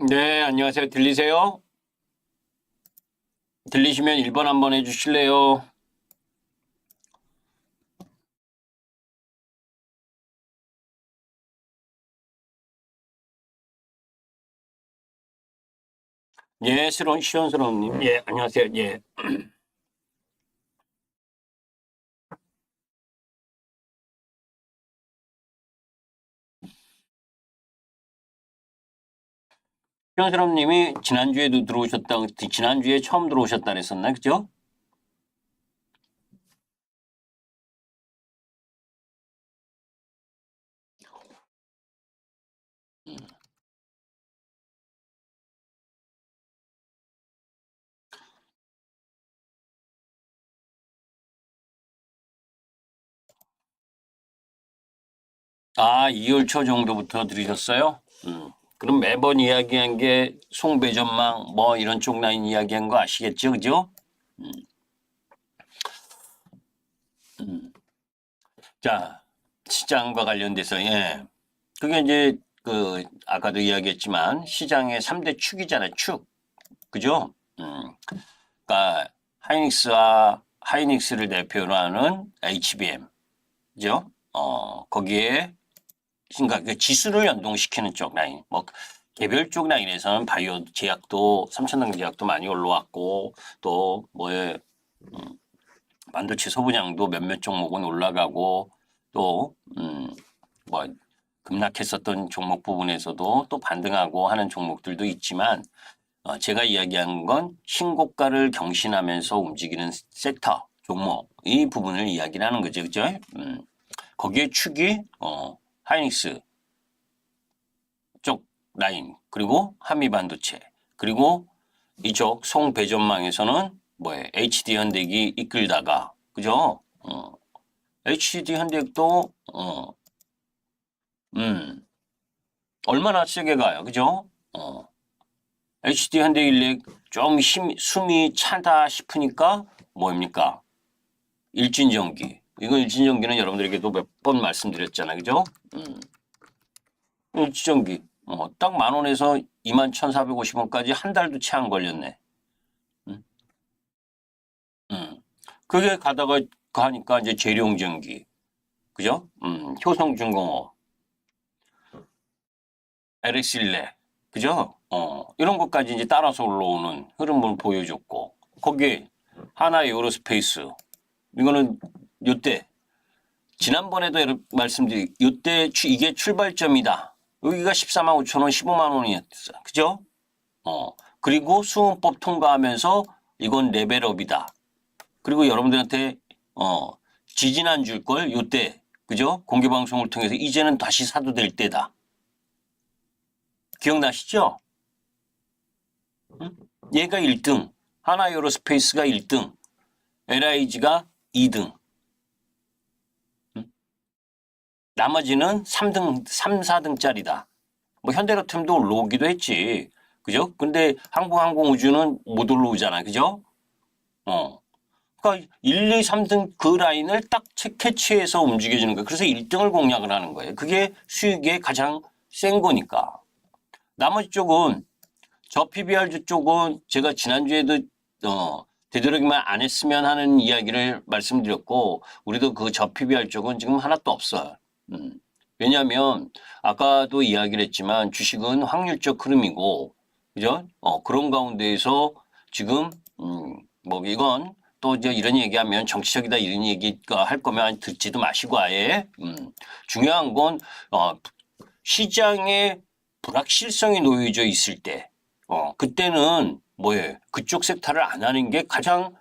네, 안녕하세요. 들리세요? 들리시면 1번 한번 해주실래요? 예, 시원스러운님. 예, 안녕하세요. 예. 시원스러운님이 지난주에도 지난주에 처음 들어오셨다 그랬었나? 그죠? 아, 2월 초 정도부터 들으셨어요? 그럼 매번 이야기한 게 송배전망 뭐 이런 쪽 라인 이야기한 거 아시겠죠? 그죠? 자, 시장과 관련돼서, 예. 그게 이제 아까도 이야기했지만 시장의 3대 축이잖아요. 축. 그죠? 그러니까 하이닉스를 대표로 하는 HBM, 그죠? 거기에 그러니까 그 지수를 연동시키는 쪽 라인, 뭐 개별 쪽 라인에서는 바이오 제약도 삼천당 제약도 많이 올라왔고 또 뭐에 반도체 소부장도 몇몇 종목은 올라가고 또뭐 급락했었던 종목 부분에서도 또 반등하고 하는 종목들도 있지만 제가 이야기한 건 신고가를 경신하면서 움직이는 섹터, 종목, 이 부분을 이야기를 하는 거죠. 그죠? 거기에 축이, 하이닉스 쪽 라인, 그리고 한미반도체, 그리고 이쪽 송배전망에서는 뭐예요? HD 현대기 이끌다가, 그죠? HD 현대도, 얼마나 세게 가요. 그죠? HD 현대일렉 좀 숨이 차다 싶으니까 뭡니까? 일진전기. 이거 일진전기는 여러분들에게도 몇 번 말씀드렸잖아요. 그죠? 일진전기. 딱 10,000원에서 21,450원까지 한 달도 채 안 걸렸네. 음, 음. 그게 가니까 이제 재룡전기. 그죠? 효성중공업, LX일렉. 그죠? 이런 것까지 이제 따라서 올라오는 흐름을 보여줬고, 거기에 하나 에어로스페이스. 이거는 요때 지난번에도 말씀드린 요때 이게 출발점이다. 여기가 14만 5천 원, 15만 원이었어. 그죠? 그리고 수험법 통과하면서 이건 레벨업이다. 그리고 여러분들한테 지진 안 줄 걸 요때 그죠? 공개 방송을 통해서 이제는 다시 사도 될 때다. 기억나시죠? 응? 얘가 1등, 하나에어로스페이스가 1등, LIG가 2등. 나머지는 3등, 3, 4등짜리다. 뭐 현대로템도 올라오기도 했지. 그죠? 근데 한국항공우주는 못 올라오잖아. 그죠? 그러니까 1, 2, 3등 그 라인을 딱 캐치해서 움직여주는 거예요. 그래서 1등을 공략을 하는 거예요. 그게 수익에 가장 센 거니까. 나머지 쪽은 저 PBR 쪽은 제가 지난주에도 되도록이면 안 했으면 하는 이야기를 말씀드렸고 우리도 그 저 PBR 쪽은 지금 하나도 없어요. 왜냐하면 아까도 이야기를 했지만 주식은 확률적 흐름이고 그죠? 그런 가운데에서 지금 뭐 이건 또 이제 이런 얘기하면 정치적이다 이런 얘기가 할 거면 듣지도 마시고 아예 중요한 건 시장에 불확실성이 놓여져 있을 때 그때는 뭐예요? 그쪽 섹터를 안 하는 게 가장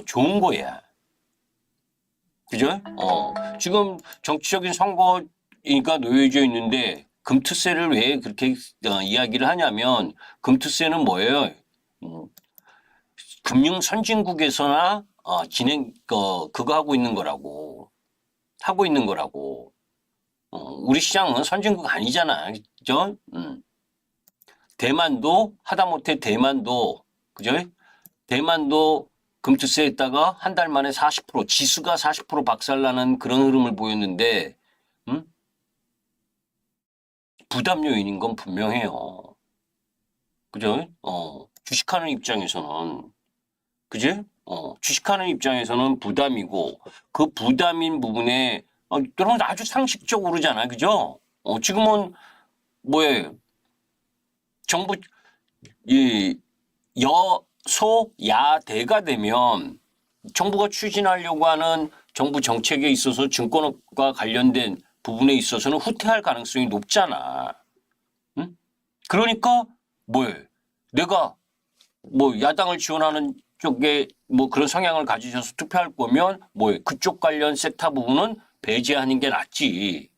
좋은 거야. 그죠? 지금 정치적인 선거가 놓여져 있는데 금투세를 왜 그렇게 이야기를 하냐면 금투세는 뭐예요? 음, 금융 선진국에서나 그거 하고 있는 거라고. 우리 시장은 선진국 아니잖아, 그죠? 대만도 그죠? 대만도 금투세에다가 한 달 만에 40% 지수가 40% 박살나는 그런 흐름을 보였는데 음? 부담 요인인 건 분명해요. 그죠? 주식하는 입장에서는, 그지? 주식하는 입장에서는 부담이고, 그 부담인 부분에, 여러분 아주 상식적으로잖아. 그죠? 지금은, 뭐에, 정부, 이, 여소야대가 되면, 정부가 추진하려고 하는 정부 정책에 있어서 증권과 관련된 부분에 있어서는 후퇴할 가능성이 높잖아. 응? 그러니까, 내가 야당을 지원하는 쪽에 그런 성향을 가지셔서 투표할 거면 그쪽 관련 섹터 부분은 배제하는 게 낫지.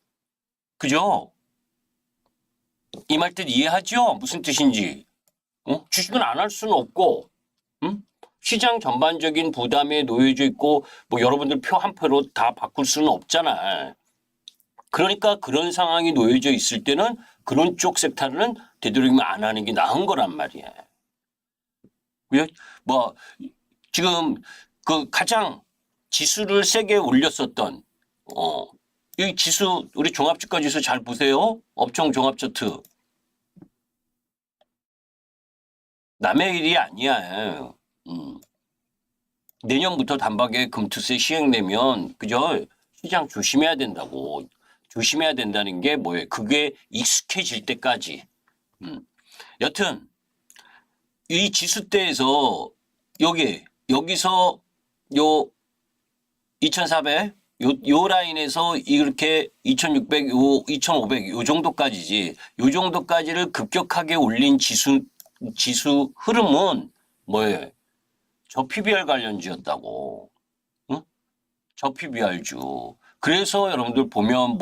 그죠? 이 말 뜻 이해하죠? 무슨 뜻인지. 주식은 안 할 수는 없고, 응? 시장 전반적인 부담에 놓여져 있고, 여러분들 표 한 표로 다 바꿀 수는 없잖아. 그러니까 그런 상황이 놓여져 있을 때는 그런 쪽 섹터는 되도록이면 안 하는 게 나은 거란 말이야. 뭐, 지금 그 가장 지수를 세게 올렸었던, 이 지수, 우리 종합주가 지수 잘 보세요. 업종 종합 차트. 남의 일이 아니야. 내년부터 단박에 금투세 시행되면, 그죠? 시장 조심해야 된다고. 조심해야 된다는 게 뭐예요? 그게 익숙해질 때까지. 여튼, 이 지수대에서 여기서 요 2400, 요 라인에서 이렇게 2600, 2500, 요 정도까지지. 요 정도까지를 급격하게 올린 지수 흐름은 뭐예요? 저 PBR 관련주였다고. 응? 저 PBR주. 그래서 여러분들 보면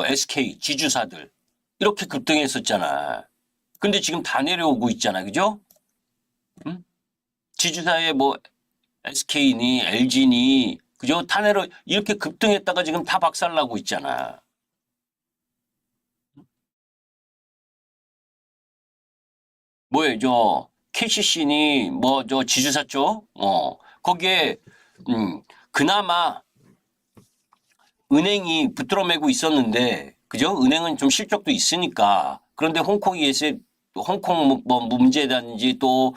SK, 지주사들. 이렇게 급등했었잖아. 근데 지금 다 내려오고 있잖아. 그죠? 응? 지주사의 SK니 LG니 그죠? 탄핵로 이렇게 급등했다가 지금 다 박살나고 있잖아. KCC니 지주사 쪽 거기에 그나마 은행이 붙들어 매고 있었는데 그죠? 은행은 좀 실적도 있으니까 그런데 홍콩 ES 홍콩 문제든지 또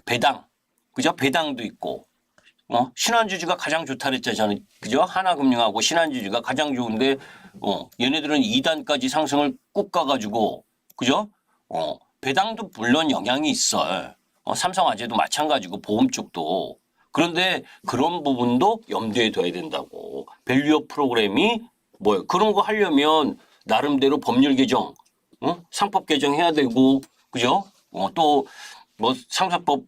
배당 그죠? 배당도 있고 신한주주가 가장 좋다 그랬잖아요. 그죠? 하나금융하고 신한주주가 가장 좋은데, 얘네들은 2단까지 상승을 꾹 가가지고, 그죠? 배당도 물론 영향이 있어. 삼성화재도 마찬가지고, 보험 쪽도. 그런데 그런 부분도 염두에 둬야 된다고. 밸류업 프로그램이 그런 거 하려면 나름대로 법률 개정, 상법 개정해야 되고, 그죠? 또, 상사법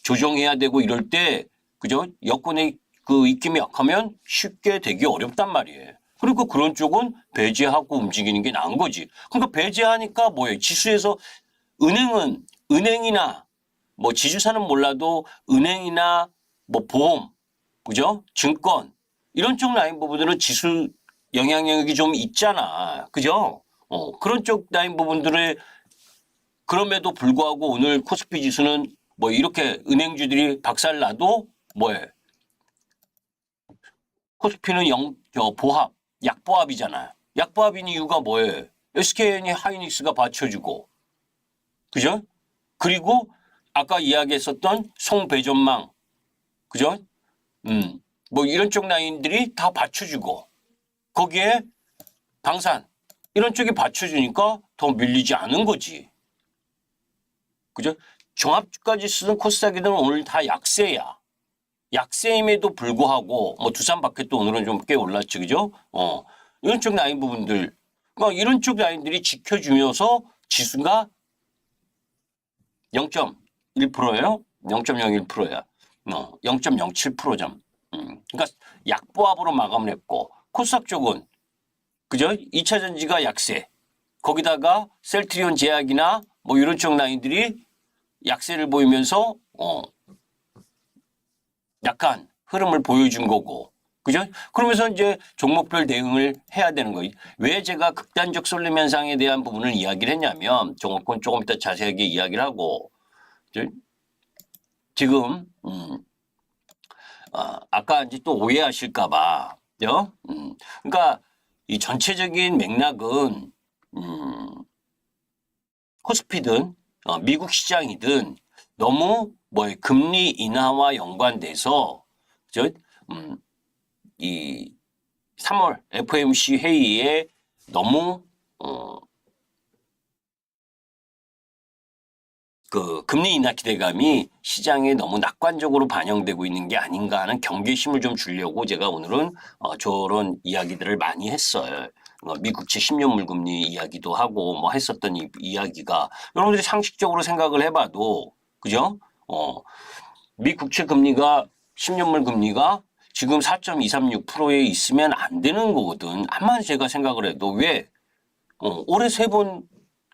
조정해야 되고 이럴 때 그죠? 여권의 그 입김이 약하면 쉽게 되기 어렵단 말이에요. 그리고 그런 쪽은 배제하고 움직이는 게 나은 거지. 그러니까 배제하니까 지수에서 은행이나 지주사는 몰라도 은행이나 보험, 그죠? 증권 이런 쪽 라인 부분들은 지수 영향력이 좀 있잖아. 그죠? 그런 쪽 라인 부분들을 그럼에도 불구하고 오늘 코스피 지수는 이렇게 은행주들이 박살나도 코스피는 보합, 약보합이잖아. 약보합인 이유가 뭐예요? SKN이 하이닉스가 받쳐주고, 그죠? 그리고 아까 이야기했었던 송배전망, 그죠? 이런 쪽 라인들이 다 받쳐주고, 거기에 방산, 이런 쪽이 받쳐주니까 더 밀리지 않은 거지. 그죠? 종합주가지수는 코스닥이든 오늘 다 약세야. 약세임에도 불구하고 두산 마켓도 오늘은 좀 꽤 올랐죠, 그죠? 이런 쪽 라인 부분들, 그러니까 이런 쪽 라인들이 지켜주면서 지수가 0.1%예요. 0.01%야. 0.07%점. 그러니까 약보합으로 마감을 했고 코스닥 쪽은 그죠? 2차 전지가 약세. 거기다가 셀트리온 제약이나 이런 쪽 라인들이 약세를 보이면서 약간 흐름을 보여준 거고. 그죠? 그러면서 이제 종목별 대응을 해야 되는 거예요. 왜 제가 극단적 쏠림 현상에 대한 부분을 이야기를 했냐면 종목권 조금 이따 자세하게 이야기를 하고 지금 아까 이제 또 오해하실까 봐. 그러니까 이 전체적인 맥락은 코스피든 미국 시장이든 너무 뭐 금리 인하와 연관돼서 이 3월 FOMC 회의에 너무 그 금리 인하 기대감이 시장에 너무 낙관적으로 반영되고 있는 게 아닌가 하는 경계심을 좀 주려고 제가 오늘은 저런 이야기들을 많이 했어요. 미국채 10년물 금리 이야기도 하고 뭐 했었던 이야기가 여러분들이 상식적으로 생각을 해봐도 그죠? 미 국채 금리가 10년물 금리가 지금 4.236%에 있으면 안 되는 거거든. 암만 제가 생각을 해도 왜 올해 3번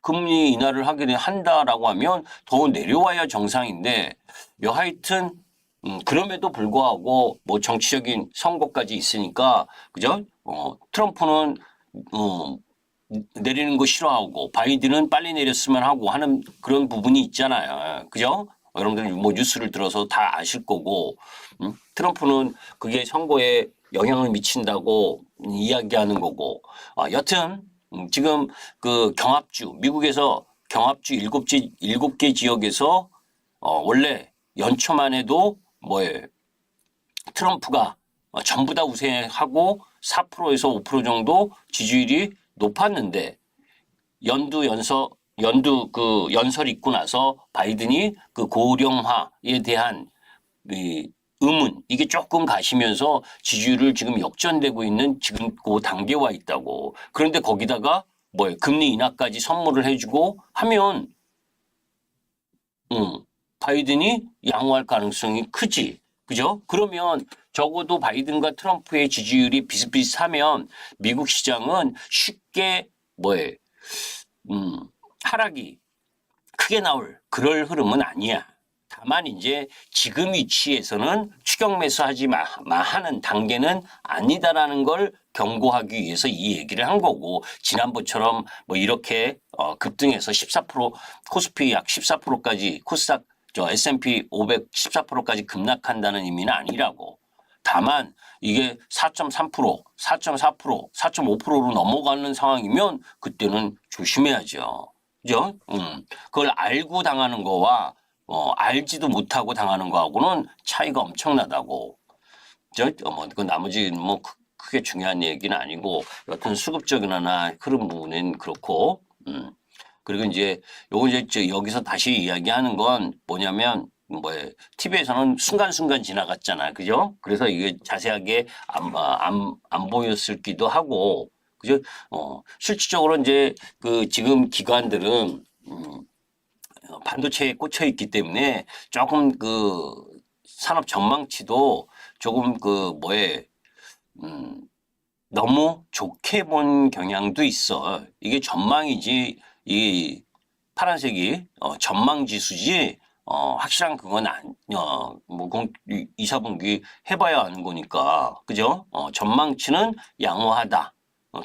금리 인하를 하게 한다라고 하면 더 내려와야 정상인데 하여튼 그럼에도 불구하고 뭐 정치적인 선거까지 있으니까 그죠? 트럼프는 내리는 거 싫어하고 바이든은 빨리 내렸으면 하고 하는 그런 부분이 있잖아요. 그죠? 여러분들 뭐 뉴스를 들어서 다 아실 거고 트럼프는 그게 선거에 영향을 미친다고 이야기하는 거고 여튼 지금 그 경합주 미국에서 경합주 7개 지역에서 원래 연초만 해도 뭐에 트럼프가 전부 다 우세하고 4%에서 5% 정도 지지율이 높았는데 연두 그 연설 있고 나서 바이든이 그 고령화에 대한 이 의문 이게 조금 가시면서 지지율을 지금 역전되고 있는 지금 그 단계에 와 있다고. 그런데 거기다가 뭐 금리 인하까지 선물을 해주고 하면 바이든이 양호할 가능성이 크지. 그죠? 그러면 적어도 바이든과 트럼프의 지지율이 비슷비슷하면 미국 시장은 쉽게 하락이 크게 나올 그럴 흐름은 아니야. 다만 이제 지금 위치에서는 추격 매수하지 마 하는 단계는 아니다라는 걸 경고하기 위해서 이 얘기를 한 거고 지난번처럼 뭐 이렇게 급등해서 14% 코스피 약 14%까지 코스닥 S&P 500 14%까지 급락한다는 의미는 아니라고. 다만 이게 4.3%, 4.4%, 4.5%로 넘어가는 상황이면 그때는 조심해야죠. 그죠? 그걸 알고 당하는 거와 알지도 못하고 당하는 거하고는 차이가 엄청나다고. 그 나머지 뭐 크게 중요한 얘기는 아니고 여튼 수급적이나 그런 부분은 그렇고. 그리고 이제 요거 이제 여기서 다시 이야기하는 건 뭐냐면 TV에서는 순간순간 지나갔잖아. 그죠? 그래서 이게 자세하게 안 보였을기도 하고. 그죠? 실질적으로 이제 그 지금 기관들은 반도체에 꽂혀 있기 때문에 조금 그 산업 전망치도 조금 너무 좋게 본 경향도 있어. 이게 전망이지 이 파란색이 전망 지수지 확실한 그건 뭐 2, 4분기 해봐야 아는 거니까 그죠? 전망치는 양호하다.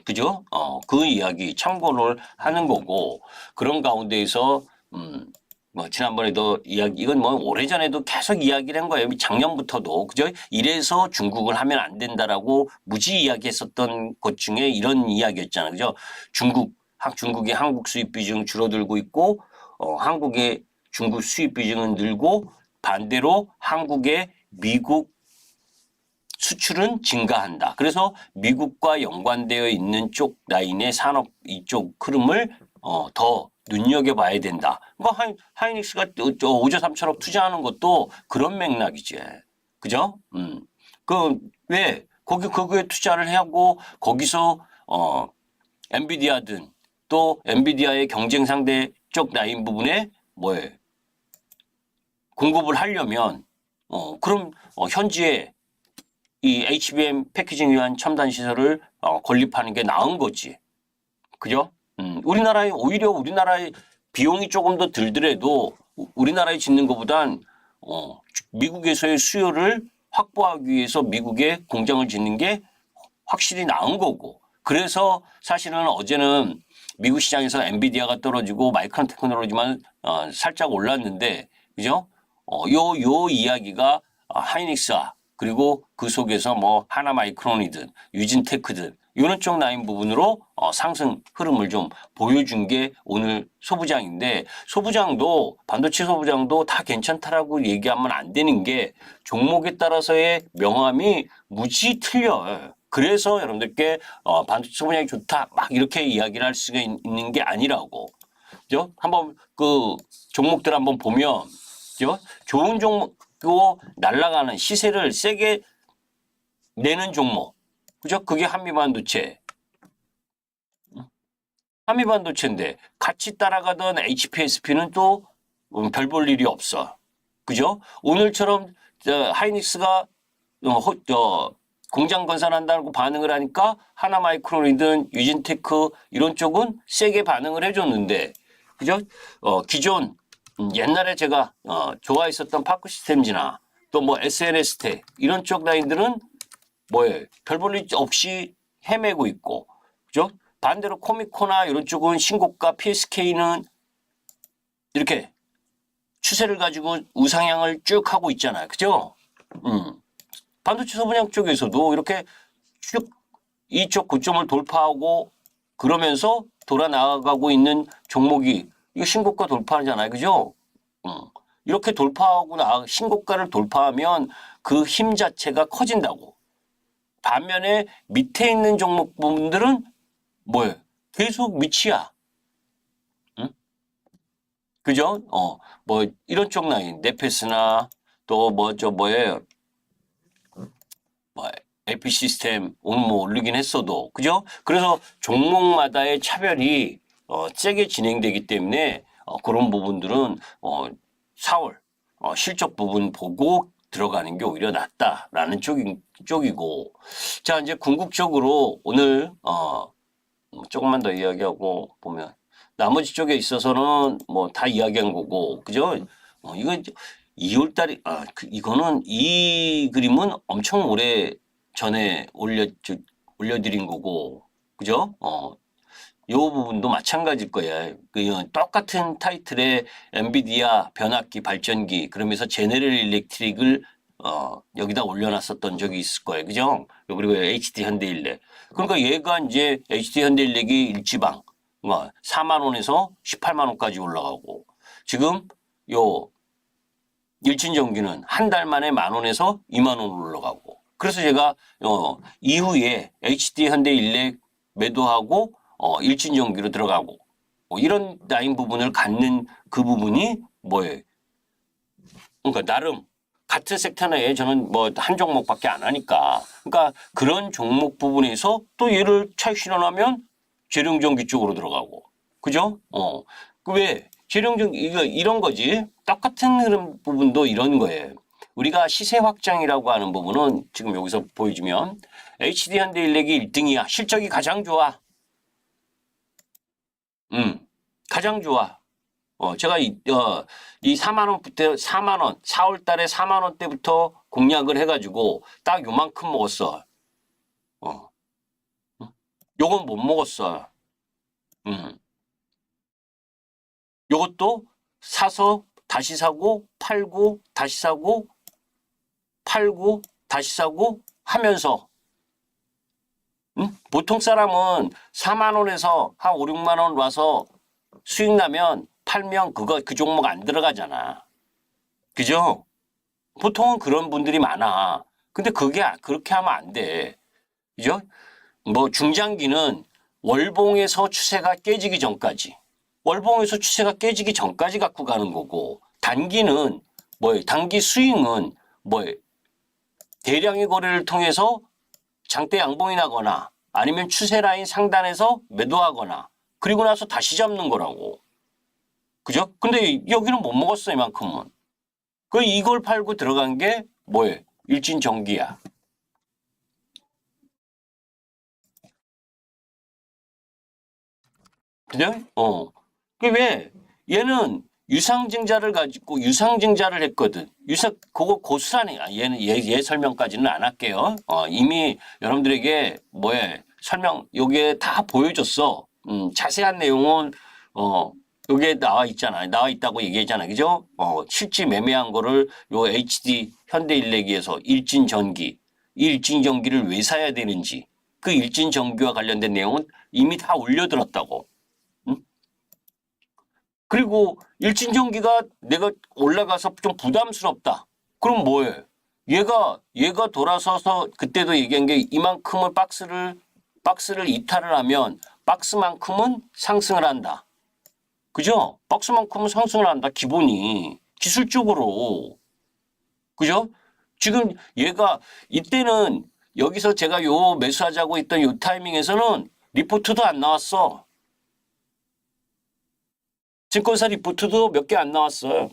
그죠? 그 이야기 참고를 하는 거고 그런 가운데에서 뭐 지난번에도 이건 뭐 오래전에도 계속 이야기를 한 거예요. 작년부터도 그죠? 이래서 중국을 하면 안 된다라고 무지 이야기했었던 것 중에 이런 이야기였잖아요. 그죠? 중국의 한국 수입 비중 줄어들고 있고 한국의 중국 수입 비중은 늘고 반대로 한국의 미국 수출은 증가한다. 그래서 미국과 연관되어 있는 쪽 라인의 산업 이쪽 흐름을 더 눈여겨봐야 된다. 그러니까 하이닉스가 5조 3천억 투자하는 것도 그런 맥락이지. 그죠? 왜 거기에 투자를 하고 거기서 엔비디아든 또 엔비디아의 경쟁 상대 쪽 라인 부분에 공급을 하려면 그럼 현지에 이 HBM 패키징 위한 첨단 시설을 건립하는 게 나은 거지. 그죠? 오히려 우리나라의 비용이 조금 더 들더라도 우리나라에 짓는 것보단 미국에서의 수요를 확보하기 위해서 미국에 공장을 짓는 게 확실히 나은 거고. 그래서 사실은 어제는 미국 시장에서 엔비디아가 떨어지고 마이크론 테크놀로지만 살짝 올랐는데, 그죠? 요 이야기가 하이닉스와 그리고 그 속에서 뭐 하나마이크론이든 유진테크든 이런 쪽 라인 부분으로 상승 흐름을 좀 보여준 게 오늘 소부장인데, 소부장도 반도체 소부장도 다 괜찮다라고 얘기하면 안 되는 게 종목에 따라서의 명암이 무지 틀려요. 그래서 여러분들께 반도체 소부장이 좋다 막 이렇게 이야기를 할 수가 있는 게 아니라고. 그죠? 한번 그 종목들 한번 보면, 그죠? 좋은 종목이고 날아가는 시세를 세게 내는 종목, 그죠? 그게 한미반도체. 한미반도체인데 같이 따라가던 HPSP는 또 별 볼 일이 없어. 그죠? 오늘처럼 하이닉스가 공장 건설한다고 반응을 하니까 하나마이크론이든 유진테크 이런 쪽은 세게 반응을 해줬는데, 그죠? 기존 옛날에 제가 좋아했었던 파크시스템즈나 또 뭐 SNS텍 이런 쪽 라인들은 뭐예요? 별 볼 일 없이 헤매고 있고, 그죠? 반대로 코미코나 이런 쪽은 신고가, PSK는 이렇게 추세를 가지고 우상향을 쭉 하고 있잖아요. 그죠? 반도체 소분양 쪽에서도 이렇게 쭉 이쪽 고점을 돌파하고 그러면서 돌아 나아가고 있는 종목이 이거 신고가 돌파하잖아요. 그죠? 이렇게 돌파하고 신고가를 돌파하면 그 힘 자체가 커진다고. 반면에 밑에 있는 종목분들은 뭐예요? 계속 밑이야. 응? 그죠? 뭐 이런 쪽 라인, 네페스나 또 뭐예요? 뭐 AP 시스템 오늘 뭐 오르긴 했어도, 그죠? 그래서 종목마다의 차별이 세게 진행되기 때문에 그런 부분들은 4월 실적 부분 보고 들어가는 게 오히려 낫다라는 쪽이고, 자 이제 궁극적으로 오늘 조금만 더 이야기하고 보면 나머지 쪽에 있어서는 뭐 다 이야기한 거고, 그죠? 이거 2월 달에 이거는 이 그림은 엄청 오래 전에 올려드린 거고, 그죠? 요 부분도 마찬가지일 거야. 그 똑같은 타이틀의 엔비디아 변압기 발전기 그러면서 제네럴 일렉트릭을 여기다 올려놨었던 적이 있을 거예요. 그죠? 그리고 HD 현대일렉. 그러니까 얘가 이제 HD 현대일렉이 일지방 4만 원에서 18만 원까지 올라가고, 지금 요 일진전기는 한 달 만에 만 원에서 2만 원 올라가고, 그래서 제가 이후에 HD 현대일렉 매도하고 일진전기로 들어가고 이런 라인 부분을 갖는 그 부분이 뭐예요? 그러니까 나름 같은 섹터 내에 저는 뭐 한 종목밖에 안 하니까, 그러니까 그런 종목 부분에서 또 얘를 차익 실현하면 재룡전기 쪽으로 들어가고, 그죠? 왜 재룡전기 이런 거지. 똑같은 흐름 부분도 이런 거예요. 우리가 시세 확장이라고 하는 부분은 지금 여기서 보여주면 HD 현대일렉이 1등이야. 실적이 가장 좋아. 가장 좋아. 제가 이 4만 원부터 4만 원, 4월 달에 4만 원 때부터 공략을 해가지고 딱 요만큼 먹었어. 요건 못 먹었어. 요것도 사서 다시 사고 팔고 다시 사고 팔고 다시 사고 하면서, 보통 사람은 4만 원에서 한 5, 6만 원 와서 수익 나면 팔면 그 종목 안 들어가잖아. 그죠? 보통은 그런 분들이 많아. 근데 그렇게 하면 안 돼. 그죠? 뭐 중장기는 월봉에서 추세가 깨지기 전까지, 월봉에서 추세가 깨지기 전까지 갖고 가는 거고, 단기는 뭐예요? 단기 스윙은 뭐예요? 대량의 거래를 통해서 장대 양봉이 나거나 아니면 추세 라인 상단에서 매도하거나 그리고 나서 다시 잡는 거라고. 그죠? 근데 여기는 못 먹었어, 이만큼은. 이걸 팔고 들어간 게 뭐예요? 일진전기야. 그죠? 왜? 얘는 유상증자를 가지고 유상증자를 했거든. 그거 고스란히, 얘 설명까지는 안 할게요. 이미 여러분들에게 설명, 여기에 다 보여줬어. 자세한 내용은, 여기에 나와 있잖아. 나와 있다고 얘기했잖아. 그죠? 실제 매매한 거를 요 HD 현대일렉에서 일진전기, 이 일진전기를 왜 사야 되는지 그 일진전기와 관련된 내용은 이미 다 올려들었다고. 응? 그리고 일진전기가 내가 올라가서 좀 부담스럽다. 그럼 뭐해? 얘가 돌아서서 그때도 얘기한 게 이만큼을 박스를 이탈을 하면 박스만큼은 상승을 한다. 그죠? 박스만큼은 상승을 한다. 기본이. 기술적으로. 그죠? 지금 얘가 이때는 여기서 제가 요 매수하자고 했던 요 타이밍에서는 리포트도 안 나왔어. 증권사 리포트도 몇 개 안 나왔어요.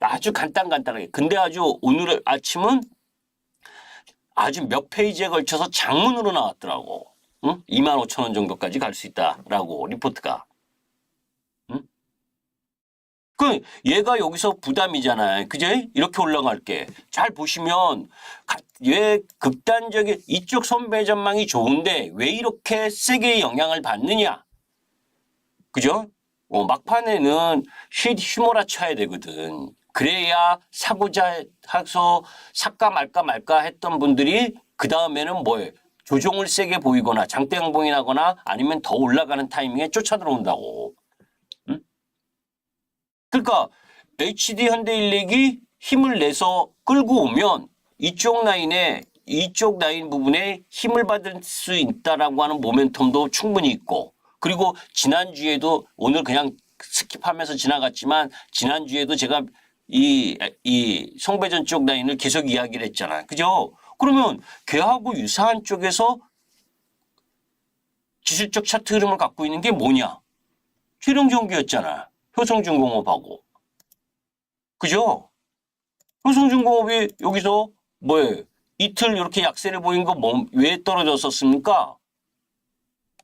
아주 간단하게. 근데 아주 오늘 아침은 아주 몇 페이지에 걸쳐서 장문으로 나왔더라고. 응? 25,000원 정도까지 갈 수 있다라고 리포트가. 응? 그 얘가 여기서 부담이잖아요. 그제? 이렇게 올라갈게. 잘 보시면 얘 극단적인 이쪽 선배 전망이 좋은데 왜 이렇게 세게 영향을 받느냐. 그죠? 막판에는 휘몰아 쳐야 되거든. 그래야 사고자 해서 살까 말까 했던 분들이 그 다음에는 뭐예요? 조정을 세게 보이거나 장대 양봉이 나거나 아니면 더 올라가는 타이밍에 쫓아 들어온다고. 응? 그러니까 HD 현대인력이 힘을 내서 끌고 오면 이쪽 라인 부분에 힘을 받을 수 있다라고 하는 모멘텀도 충분히 있고 그리고 지난주에도 오늘 그냥 스킵하면서 지나갔지만 지난주에도 제가 이 송배전 쪽 라인을 계속 이야기를 했잖아요. 그죠? 그러면 걔하고 유사한 쪽에서 기술적 차트 흐름을 갖고 있는 게 뭐냐? 최룡전기였잖아. 효성중공업하고. 그죠? 효성중공업이 여기서 뭐예요? 이틀 이렇게 약세를 보인 거 왜 떨어졌었습니까?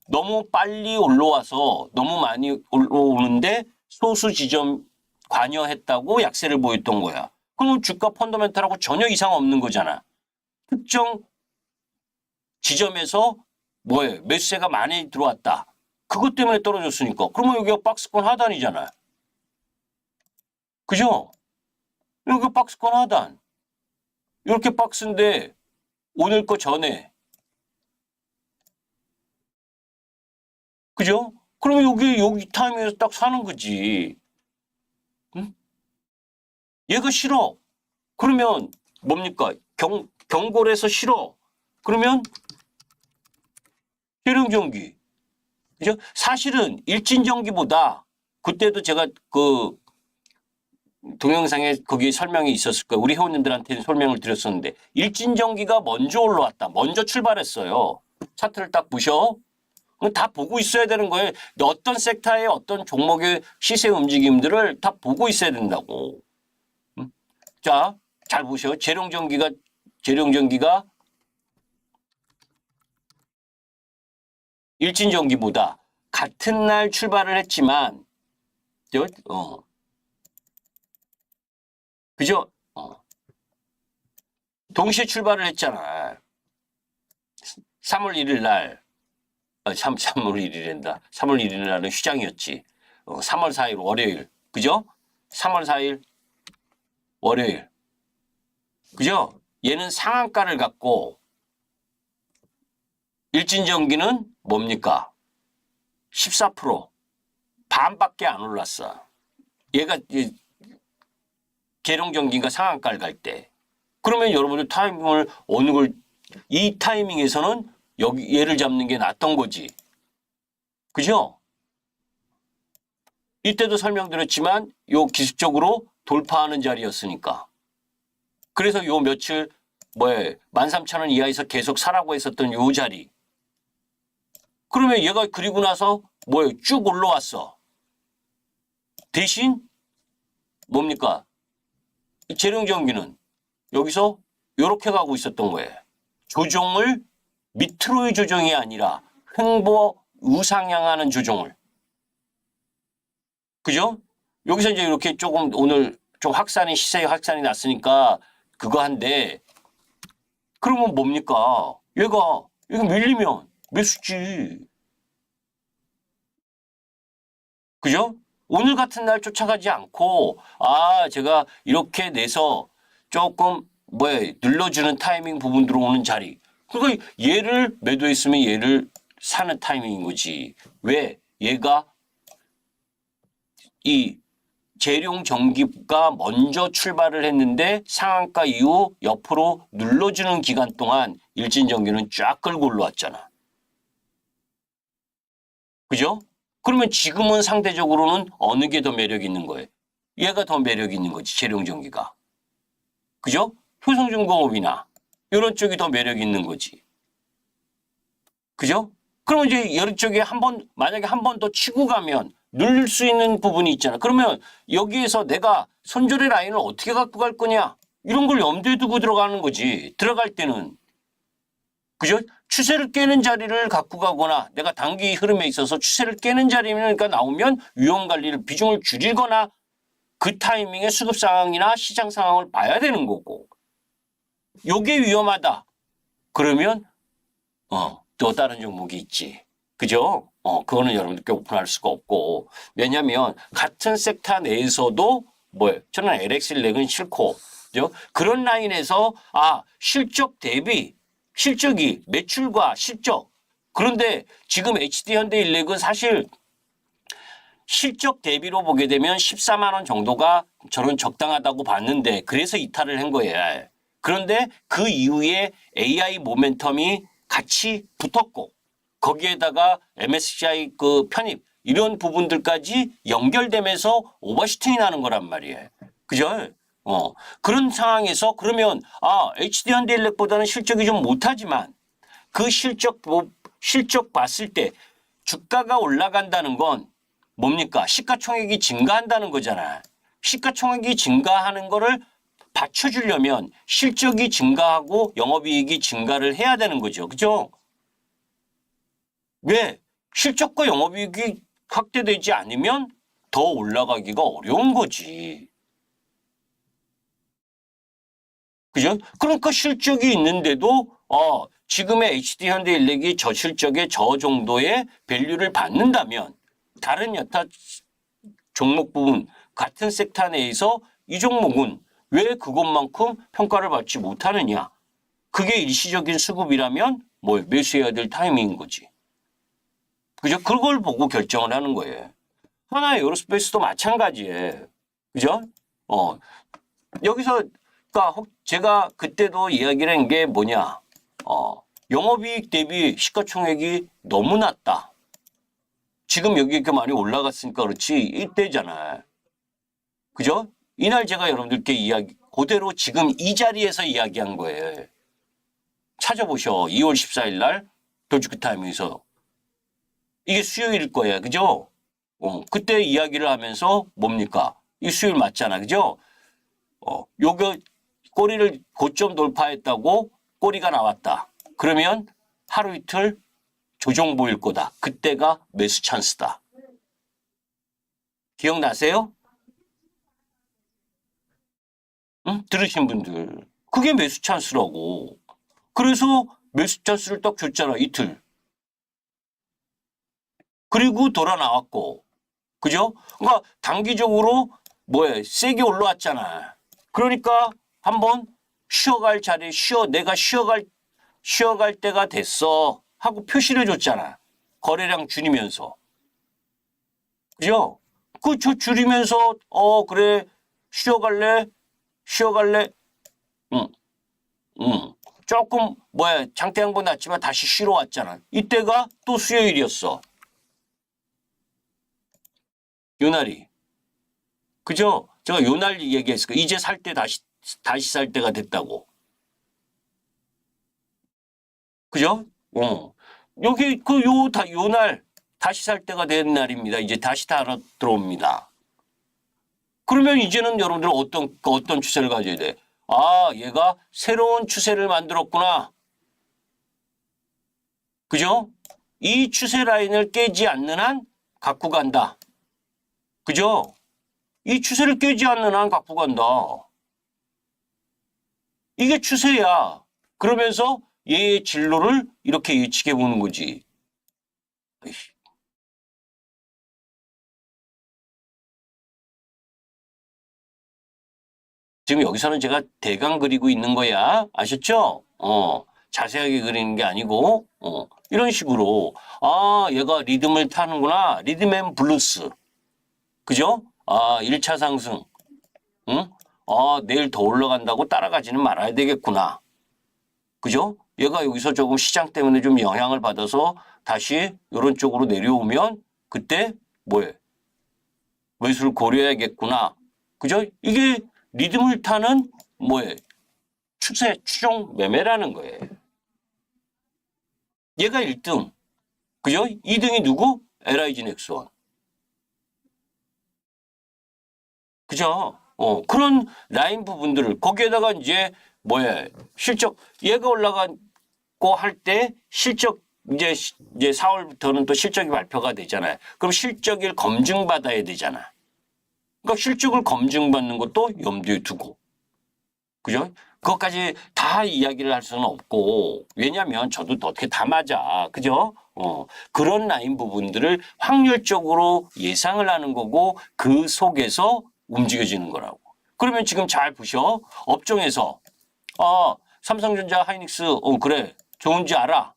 너무 빨리 올라와서 너무 많이 올라오는데 소수 지점 관여했다고 약세를 보였던 거야. 그럼 주가 펀더멘탈하고 전혀 이상 없는 거잖아. 특정 지점에서 뭐예요? 매수세가 많이 들어왔다. 그것 때문에 떨어졌으니까. 그러면 여기가 박스권 하단이잖아. 그죠? 여기 박스권 하단. 이렇게 박스인데 오늘 거 전에. 그죠? 그러면 여기 타임에서 딱 사는 거지. 응? 얘가 싫어. 그러면 뭡니까? 경골에서 싫어. 그러면 계룡전기. 그죠? 사실은 일진전기보다 그때도 제가 그 동영상에 거기 설명이 있었을 거예요. 우리 회원님들한테는 설명을 드렸었는데 일진전기가 먼저 올라왔다. 먼저 출발했어요. 차트를 딱 보셔. 다 보고 있어야 되는 거예요. 어떤 섹터의 어떤 종목의 시세 움직임들을 다 보고 있어야 된다고. 자, 잘 보셔. 재룡전기가 일진전기보다 같은 날 출발을 했지만, 그죠? 동시에 출발을 했잖아. 3월 1일 날, 3월 1일인다. 3월 1일 날은 휴장이었지. 3월 4일 월요일, 그죠? 3월 4일 월요일, 그죠? 얘는 상한가를 갖고 일진전기는 뭡니까? 14% 반밖에 안 올랐어. 얘가 계룡전기가 상한가를 갈 때. 그러면 여러분들 타이밍을 이 타이밍에서는 얘를 잡는 게 낫던 거지. 그죠? 이때도 설명드렸지만 요 기술적으로 돌파하는 자리였으니까. 그래서 요 며칠 13,000원 이하에서 계속 사라고 했었던 요 자리. 그러면 얘가 그리고 나서 쭉 올라왔어. 대신 뭡니까? 재룡전기는 여기서 이렇게 가고 있었던 거예요. 조정을 밑으로의 조정이 아니라 횡보 우상향하는 조정을. 그죠? 여기서 이제 이렇게 조금 오늘 좀 시세 확산이 났으니까 그거 한데 그러면 뭡니까? 이거 밀리면 매수지. 그죠? 오늘 같은 날 쫓아가지 않고, 제가 이렇게 내서 조금, 눌러주는 타이밍 부분 들어오는 자리. 그러니까 얘를 매도했으면 얘를 사는 타이밍인 거지. 왜? 얘가 이 재룡 전기가 먼저 출발을 했는데 상한가 이후 옆으로 눌러주는 기간 동안 일진전기는 쫙 끌고 올라왔잖아. 그죠? 그러면 지금은 상대적으로는 어느 게 더 매력 있는 거예요? 얘가 더 매력 있는 거지, 재룡전기가. 그죠? 효성중공업이나 이런 쪽이 더 매력 있는 거지. 그죠? 그러면 이제 이런 쪽에 만약에 한 번 더 치고 가면 누를 수 있는 부분이 있잖아. 그러면 여기에서 내가 손절의 라인을 어떻게 갖고 갈 거냐? 이런 걸 염두에 두고 들어가는 거지. 들어갈 때는. 그죠? 추세를 깨는 자리를 갖고 가거나 내가 단기 흐름에 있어서 추세를 깨는 자리가 나오면 위험 관리를 비중을 줄이거나 그 타이밍에 수급 상황이나 시장 상황을 봐야 되는 거고. 요게 위험하다. 그러면 또 다른 종목이 있지. 그죠? 그거는 여러분들께 오픈할 수가 없고. 왜냐면 같은 섹터 내에서도 저는 LX일렉은 싫고. 그죠? 그런 라인에서 실적 대비 실적이 매출과 실적. 그런데 지금 HD현대일렉은 사실 실적 대비로 보게 되면 14만 원 정도가 저는 적당하다고 봤는데 그래서 이탈을 한 거예요. 그런데 그 이후에 AI 모멘텀이 같이 붙었고 거기에다가 MSCI 그 편입 이런 부분들까지 연결되면서 오버슈팅이 나는 거란 말이에요. 그죠? 그런 상황에서 그러면 HD현대일렉보다는 실적이 좀 못하지만 그 실적 봤을 때 주가가 올라간다는 건 뭡니까? 시가총액이 증가한다는 거잖아. 시가총액이 증가하는 거를 받쳐주려면 실적이 증가하고 영업이익이 증가를 해야 되는 거죠. 그죠? 왜? 실적과 영업이익이 확대되지 않으면 더 올라가기가 어려운 거지. 그죠? 그러니까 실적이 있는데도 지금의 HD현대일렉이 저 실적에 저 정도의 밸류를 받는다면 다른 여타 종목 부분 같은 섹터 내에서 이 종목은 왜 그것만큼 평가를 받지 못하느냐. 그게 일시적인 수급이라면 매수해야 될 타이밍인 거지. 그죠? 그걸 보고 결정을 하는 거예요. 하나의 에어로스페이스도 마찬가지예요. 그죠? 여기서 그러니까 제가 그때도 이야기를 한 게 뭐냐. 영업이익 대비 시가총액이 너무 낮다. 지금 여기 이렇게 많이 올라갔으니까 그렇지 이때잖아요. 그죠? 이날 제가 여러분들께 그대로 지금 이 자리에서 이야기한 거예요. 찾아보셔. 2월 14일 날 도주크 타임에서. 이게 수요일일 거예요. 그죠? 그때 이야기를 하면서 뭡니까? 이 수요일 맞잖아. 그죠? 요거 꼬리를 고점 돌파했다고 꼬리가 나왔다. 그러면 하루 이틀 조정 보일 거다. 그때가 매수 찬스다. 기억나세요? 응? 들으신 분들. 그게 매수 찬스라고. 그래서 매수 찬스를 딱 줬잖아. 이틀. 그리고 돌아 나왔고. 그죠? 그러니까 단기적으로 세게 올라왔잖아. 그러니까 한번 쉬어갈 자리에 내가 쉬어갈 때가 됐어. 하고 표시를 줬잖아. 거래량 줄이면서. 그죠? 저 줄이면서, 그래. 쉬어갈래? 응, 응. 조금, 장대 한 번 났지만 다시 쉬러 왔잖아. 이때가 또 수요일이었어. 요날이. 그죠? 제가 요날 얘기했을 거예요. 이제 살 때 다시 살 때가 됐다고. 그죠? 여기 요날 다시 살 때가 된 날입니다. 이제 다시 들어옵니다. 그러면 이제는 여러분들 어떤 추세를 가져야 돼? 얘가 새로운 추세를 만들었구나. 그죠? 이 추세 라인을 깨지 않는 한 갖고 간다. 그죠? 이 추세를 깨지 않는 한 갖고 간다. 이게 추세야. 그러면서 얘의 진로를 이렇게 예측해 보는 거지. 지금 여기서는 제가 대강 그리고 있는 거야. 아셨죠? 자세하게 그리는 게 아니고, 이런 식으로. 아, 얘가 리듬을 타는구나. 리듬 앤 블루스. 그죠? 아, 1차 상승. 응? 아, 내일 더 올라간다고 따라가지는 말아야 되겠구나. 그죠? 얘가 여기서 조금 시장 때문에 좀 영향을 받아서 다시 이런 쪽으로 내려오면 그때 뭐예요? 매수를 고려해야겠구나. 그죠? 이게 리듬을 타는 뭐예요? 추세, 추종 매매라는 거예요. 얘가 1등. 그죠? 2등이 누구? LIG 넥스원. 그죠? 그런 라인 부분들을 거기에다가 이제 뭐야? 실적 얘가 올라가고 할 때 실적 이제 4월부터는 또 실적이 발표가 되잖아요. 그럼 실적을 검증받아야 되잖아. 그러니까 실적을 검증받는 것도 염두에 두고. 그죠? 그것까지 다 이야기를 할 수는 없고, 왜냐면 저도 어떻게 다 맞아. 그죠? 그런 라인 부분들을 확률적으로 예상을 하는 거고, 그 속에서 움직여지는 거라고. 그러면 지금 잘 보셔. 업종에서, 삼성전자, 하이닉스, 그래. 좋은지 알아.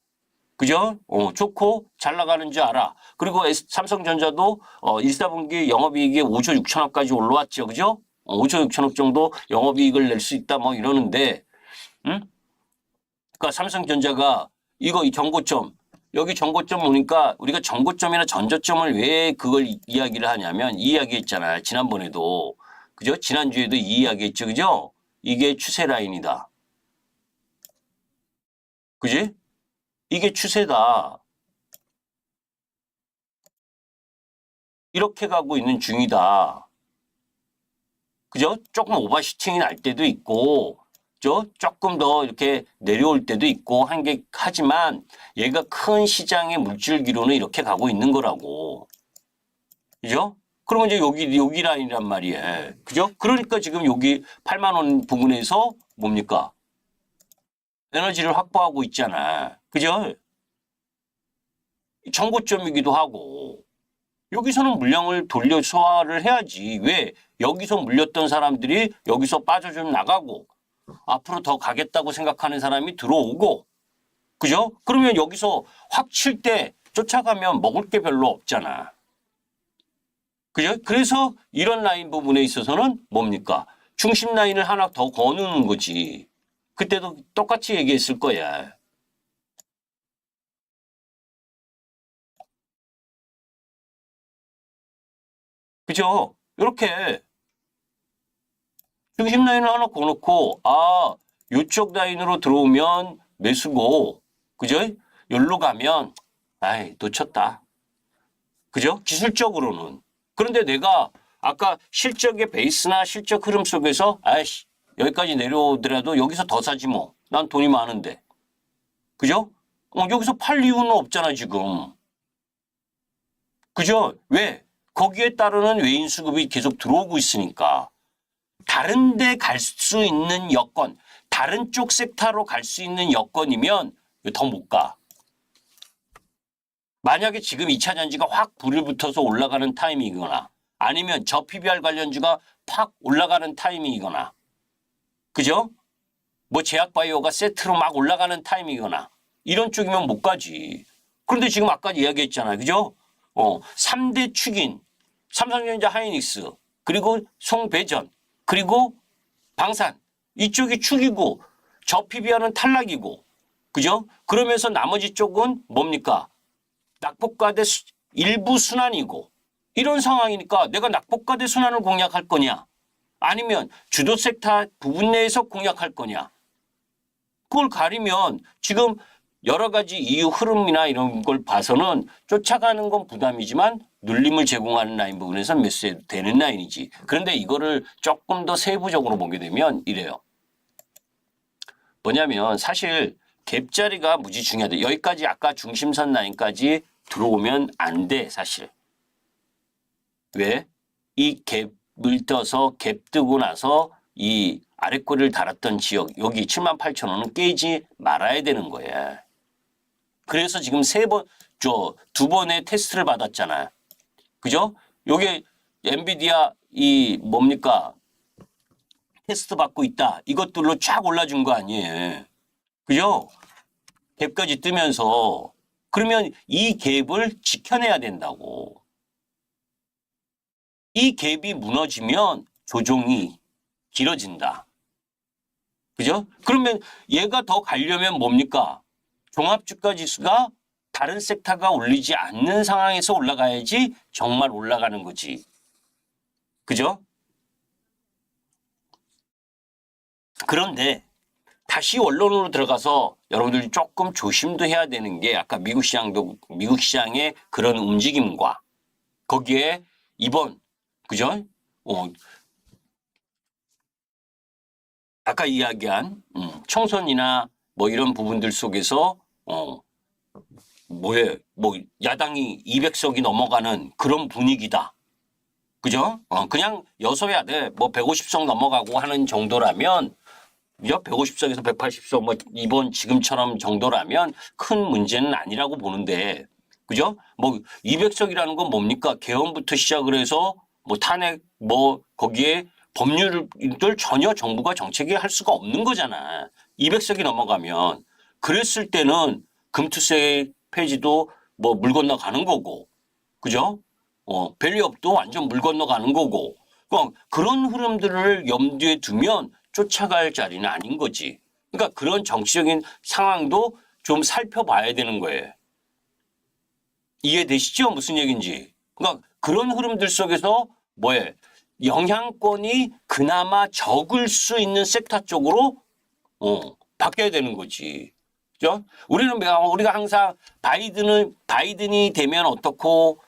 그죠? 좋고 잘 나가는 줄 알아. 그리고 삼성전자도 1, 4분기 영업이익이 5조 6천억까지 올라왔죠. 그죠? 5조 6천억 정도 영업이익을 낼 수 있다 뭐 이러는데, 응? 그러니까 삼성전자가 이 정고점, 여기 정고점 보니까 우리가 정고점이나 전저점을 왜 그걸 이야기를 하냐면 이 이야기 했잖아요. 지난번에도. 그죠? 지난주에도 이 이야기 했죠. 그죠? 이게 추세 라인이다. 그지? 이게 추세다. 이렇게 가고 있는 중이다. 그죠? 조금 오버슈팅이 날 때도 있고, 조금 더 이렇게 내려올 때도 있고 하지만 얘가 큰 시장의 물줄기로는 이렇게 가고 있는 거라고. 그죠? 그러면 이제 여기 라인이란 말이에요. 그죠? 그러니까 지금 여기 8만 원 부분에서 뭡니까? 에너지를 확보하고 있잖아. 그죠? 정고점이기도 하고. 여기서는 물량을 돌려 소화를 해야지. 왜? 여기서 물렸던 사람들이 여기서 빠져 좀 나가고 앞으로 더 가겠다고 생각하는 사람이 들어오고 그죠? 그러면 여기서 확 칠 때 쫓아가면 먹을 게 별로 없잖아. 그죠? 그래서 이런 라인 부분에 있어서는 뭡니까? 중심 라인을 하나 더 거는 거지. 그때도 똑같이 얘기했을 거야. 그죠? 이렇게 중심 라인을 하나 거놓고 요쪽 라인으로 들어오면 매수고 그죠? 여기로 가면 아이 놓쳤다. 그죠? 기술적으로는. 그런데 내가 아까 실적의 베이스나 실적 흐름 속에서 아이씨 여기까지 내려오더라도 여기서 더 사지 뭐. 난 돈이 많은데. 그죠? 여기서 팔 이유는 없잖아 지금. 그죠? 왜? 거기에 따르는 외인 수급이 계속 들어오고 있으니까. 다른 데 갈 수 있는 여건, 다른 쪽 섹터로 갈 수 있는 여건이면 더 못 가. 만약에 지금 2차 전지가 확 불을 붙어서 올라가는 타이밍이거나 아니면 저 PBR 관련주가 팍 올라가는 타이밍이거나 그죠? 뭐 제약바이오가 세트로 막 올라가는 타이밍이거나 이런 쪽이면 못 가지. 그런데 지금 아까 이야기했잖아요. 그죠? 3대 축인 삼성전자 하이닉스 그리고 송배전 그리고 방산 이쪽이 축이고 저 PBR은 탈락이고 그죠? 그러면서 나머지 쪽은 뭡니까? 낙폭과대 일부 순환이고 이런 상황이니까 내가 낙폭과대 순환을 공략할 거냐 아니면 주도 섹터 부분 내에서 공략할 거냐 그걸 가리면 지금 여러 가지 이유 흐름이나 이런 걸 봐서는 쫓아가는 건 부담이지만 눌림을 제공하는 라인 부분에서 매수해도 되는 라인이지. 그런데 이거를 조금 더 세부적으로 보게 되면 이래요. 뭐냐면 사실 갭자리가 무지 중요하다. 여기까지 아까 중심선 라인까지 들어오면 안 돼, 사실. 왜? 이 갭을 떠서 갭 뜨고 나서 이 아랫꼬리를 달았던 지역, 여기 78,000원은 깨지 말아야 되는 거예요. 그래서 지금 두 번의 테스트를 받았잖아요. 그죠? 요게 엔비디아 이 뭡니까? 테스트 받고 있다. 이것들로 쫙 올라준 거 아니에요. 그죠? 갭까지 뜨면서 그러면 이 갭을 지켜내야 된다고. 이 갭이 무너지면 조종이 길어진다. 그죠? 그러면 얘가 더 가려면 뭡니까? 종합주가 지수가 다른 섹터가 올리지 않는 상황에서 올라가야지 정말 올라가는 거지. 그죠? 그런데 다시 원론으로 들어가서 여러분들이 조금 조심도 해야 되는 게 아까 미국 시장의 그런 움직임과 거기에 이번 그죠? 아까 이야기한 총선이나 뭐 이런 부분들 속에서 뭐 야당이 200석이 넘어가는 그런 분위기다. 그죠? 그냥 여소야 돼. 뭐 150석 넘어가고 하는 정도라면 150석에서 180석 뭐 이번 지금처럼 정도라면 큰 문제는 아니라고 보는데 그죠? 뭐 200석이라는 건 뭡니까? 개헌부터 시작을 해서 뭐 탄핵 뭐 거기에 법률들 전혀 정부가 정책이 할 수가 없는 거잖아. 200석이 넘어가면 그랬을 때는 금투세 폐지도 뭐 물 건너가는 거고 그죠? 밸류업도 완전 물 건너가는 거고 그런 흐름들을 염두에 두면 쫓아갈 자리는 아닌 거지. 그러니까 그런 정치적인 상황도 좀 살펴봐야 되는 거예요. 이해되시죠? 무슨 얘기인지. 그러니까 그런 흐름들 속에서 영향권이 그나마 적을 수 있는 섹터 쪽으로 바뀌어야 되는 거지. 그죠? 우리가 항상 바이든이 되면 어떻고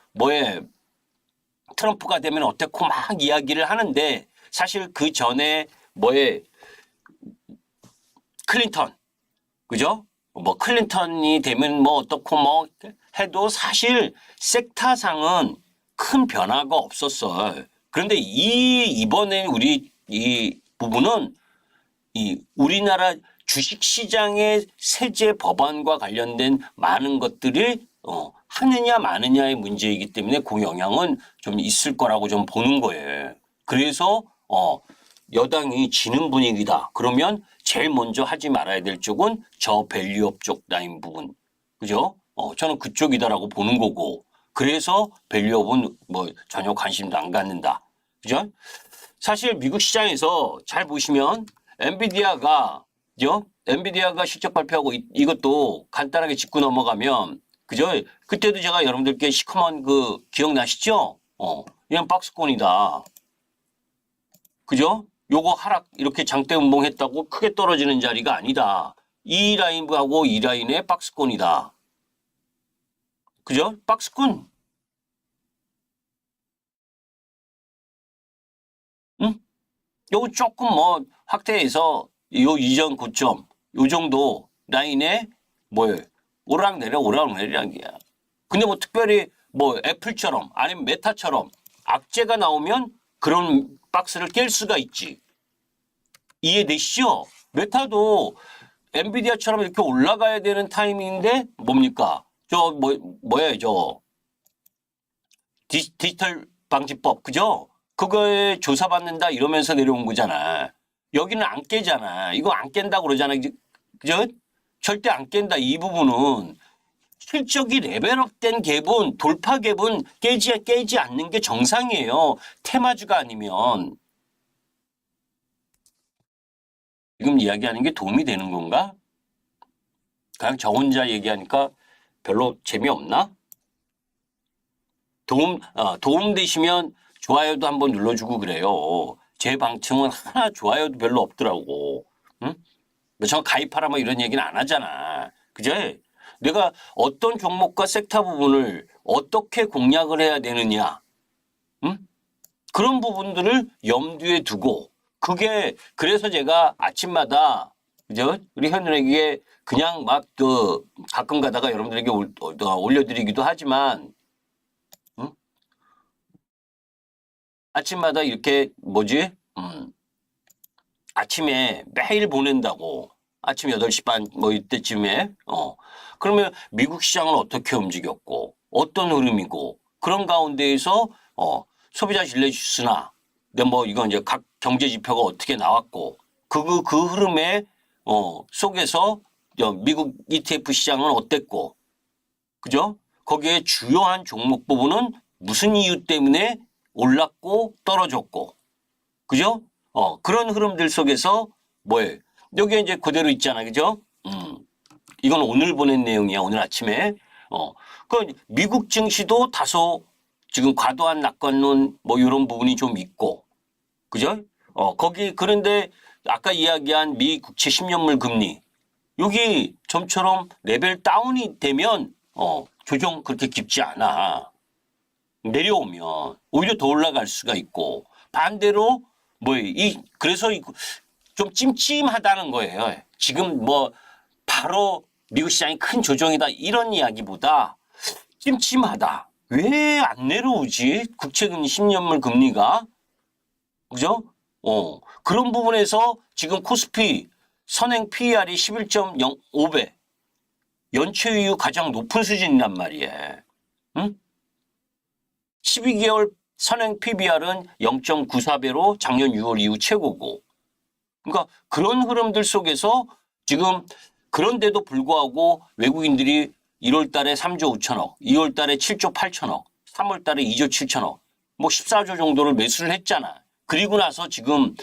트럼프가 되면 어떻고 막 이야기를 하는데 사실 그 전에 클린턴 그죠? 뭐 클린턴이 되면 뭐 어떻고 뭐 해도 사실 섹터상은 큰 변화가 없었어. 그런데 이번에 우리 이 부분은 이 우리나라 주식시장의 세제 법안과 관련된 많은 것들이 하느냐 마느냐의 문제이기 때문에 그 영향은 좀 있을 거라고 좀 보는 거예요. 그래서 여당이 지는 분위기다. 그러면 제일 먼저 하지 말아야 될 쪽은 저 밸류업 쪽 라인 부분. 그죠? 저는 그쪽이다라고 보는 거고. 그래서 밸류업은 뭐 전혀 관심도 안 갖는다. 그죠? 사실 미국 시장에서 잘 보시면 엔비디아가 실적 발표하고 이것도 간단하게 짚고 넘어가면 그죠? 그때도 제가 여러분들께 시커먼 그 기억나시죠? 이건 박스권이다. 그죠? 요거 하락 이렇게 장대 운봉했다고 크게 떨어지는 자리가 아니다. 이 라인하고 이 라인의 박스권이다. 그죠? 박스권. 응? 요거 조금 뭐 확대해서 요 이전 고점 요 정도 라인에 오락내리락이야. 근데 뭐 특별히 뭐 애플처럼 아니면 메타처럼 악재가 나오면 그런 박스를 깰 수가 있지. 이해되시죠? 메타도 엔비디아처럼 이렇게 올라가야 되는 타이밍인데 뭡니까? 디지털 방지법 그죠? 그거에 조사받는다 이러면서 내려온 거잖아. 여기는 안 깨잖아. 이거 안 깬다 그러잖아. 그죠? 절대 안 깬다. 이 부분은 실적이 레벨업된 갭은 돌파 갭은 깨지 않는 게 정상이에요. 테마주가 아니면. 지금 이야기하는 게 도움이 되는 건가? 그냥 저 혼자 얘기하니까 별로 재미없나? 도움 되시면 좋아요도 한번 눌러주고 그래요. 제 방청은 하나 좋아요도 별로 없더라고. 응? 저 가입하라 뭐 이런 얘기는 안 하잖아. 그죠? 내가 어떤 종목과 섹터 부분을 어떻게 공략을 해야 되느냐. 응? 그런 부분들을 염두에 두고 그래서 제가 아침마다 그죠? 우리 현우에게 그냥 막 가끔 가다가 여러분들에게 올려드리기도 하지만 응? 아침마다 이렇게 아침에 매일 보낸다고 아침 8시 반 뭐 이때쯤에 그러면 미국 시장은 어떻게 움직였고 어떤 흐름이고 그런 가운데에서 소비자 신뢰지수나 근데 뭐 이건 이제 각 경제 지표가 어떻게 나왔고 그 흐름에 속에서 미국 ETF 시장은 어땠고 그죠? 거기에 주요한 종목 부분은 무슨 이유 때문에 올랐고 떨어졌고 그죠? 그런 흐름들 속에서 뭐예요? 여기에 이제 그대로 있잖아. 그죠? 이건 오늘 보낸 내용이야. 오늘 아침에. 그 미국 증시도 다소 지금 과도한 낙관론 뭐 이런 부분이 좀 있고. 그죠? 거기 그런데 아까 이야기한 미 국채 10년물 금리 여기 좀처럼 레벨 다운이 되면 조정 그렇게 깊지 않아. 내려오면 오히려 더 올라갈 수가 있고 반대로 그래서 좀 찜찜하다는 거예요. 지금 뭐 바로 미국 시장이 큰 조정이다 이런 이야기보다 찜찜하다. 왜 안 내려오지? 국채금리 10년물 금리가 그죠? 그런 부분에서 지금 코스피 선행 PER이 11.05배 연초 이후 가장 높은 수준이란 말이에요. 응? 12개월 선행 PBR은 0.94배로 작년 6월 이후 최고고. 그러니까 그런 흐름들 속에서 지금 그런데도 불구하고 외국인들이 1월 달에 3조 5천억, 2월 달에 7조 8천억, 3월 달에 2조 7천억, 뭐 14조 정도를 매수를 했잖아. 그리고 나서 지금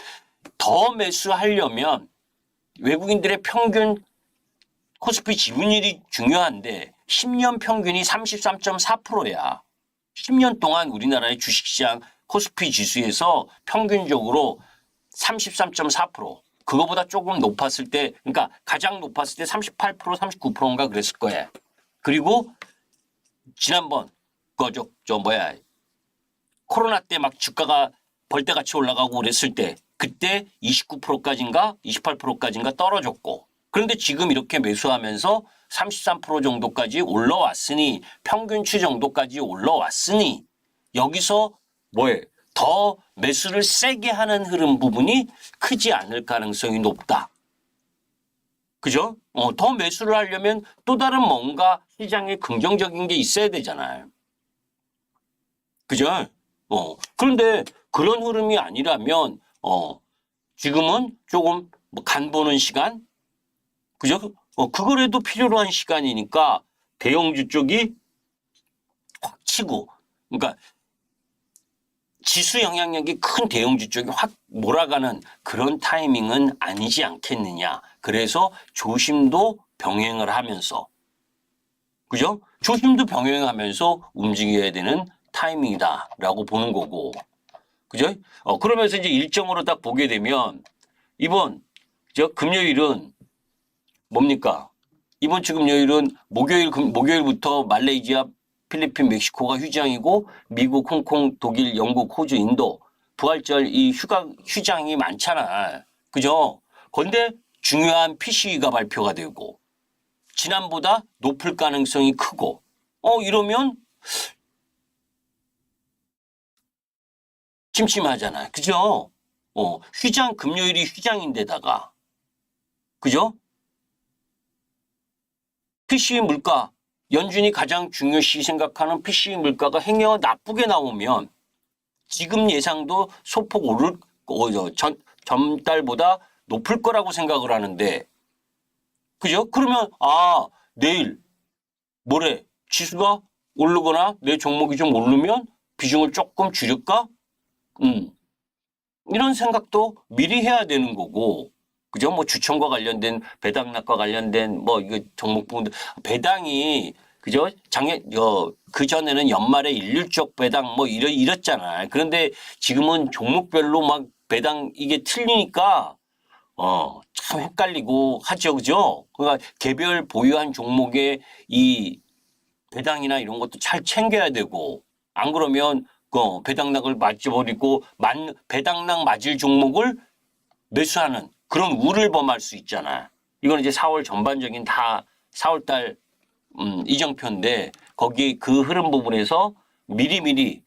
더 매수하려면 외국인들의 평균 코스피 지분율이 중요한데 10년 평균이 33.4%야. 10년 동안 우리나라의 주식시장 코스피 지수에서 평균적으로 33.4%. 그거보다 조금 높았을 때, 그러니까 가장 높았을 때 38%, 39%인가 그랬을 거예요. 그리고 지난번 코로나 때 막 주가가 벌떼같이 올라가고 그랬을 때 그때 29%까지인가 28%까지인가 떨어졌고 그런데 지금 이렇게 매수하면서 33% 정도까지 올라왔으니 평균치 정도까지 올라왔으니 여기서 더 매수를 세게 하는 흐름 부분이 크지 않을 가능성이 높다. 그죠? 더 매수를 하려면 또 다른 뭔가 시장에 긍정적인 게 있어야 되잖아요. 그죠? 그런데 그런 흐름이 아니라면 지금은 조금 간 보는 시간 그죠? 그거라도 필요로 한 시간이니까 대형주 쪽이 확 치고 그러니까 지수 영향력이 큰 대형주 쪽이 확 몰아가는 그런 타이밍은 아니지 않겠느냐. 그래서 조심도 병행을 하면서 그죠? 조심도 병행하면서 움직여야 되는 타이밍이다라고 보는 거고 그죠? 그러면서 이제 일정으로 딱 보게 되면 이번 금요일은 뭡니까? 이번 주 금요일은 목요일부터 말레이시아, 필리핀, 멕시코가 휴장이고 미국, 홍콩, 독일, 영국, 호주, 인도 부활절 이 휴장이 많잖아. 그죠? 그런데 중요한 PCE가 발표가 되고 지난보다 높을 가능성이 크고 이러면 찜찜하잖아. 그죠? 금요일이 휴장인데다가 그죠? PCE 물가, 연준이 가장 중요시 생각하는 PCE 물가가 행여 나쁘게 나오면 지금 예상도 소폭 전달보다 높을 거라고 생각을 하는데, 그죠? 그러면, 내일, 모레 지수가 오르거나 내 종목이 좀 오르면 비중을 조금 줄일까? 이런 생각도 미리 해야 되는 거고, 그죠? 뭐 주총과 관련된 배당락과 관련된 뭐 이거 종목 부분들 배당이 그죠? 그 전에는 연말에 일률적 배당 뭐 이랬잖아. 그런데 지금은 종목별로 막 배당 이게 틀리니까 참 헷갈리고 하죠. 그죠? 그러니까 개별 보유한 종목의 이 배당이나 이런 것도 잘 챙겨야 되고 안 그러면 배당락을 맞춰버리고 배당락 맞을 종목을 매수하는 그런 우를 범할 수 있잖아. 이건 이제 4월 전반적인 4월 달 이정표인데 거기 그 흐름 부분에서 미리미리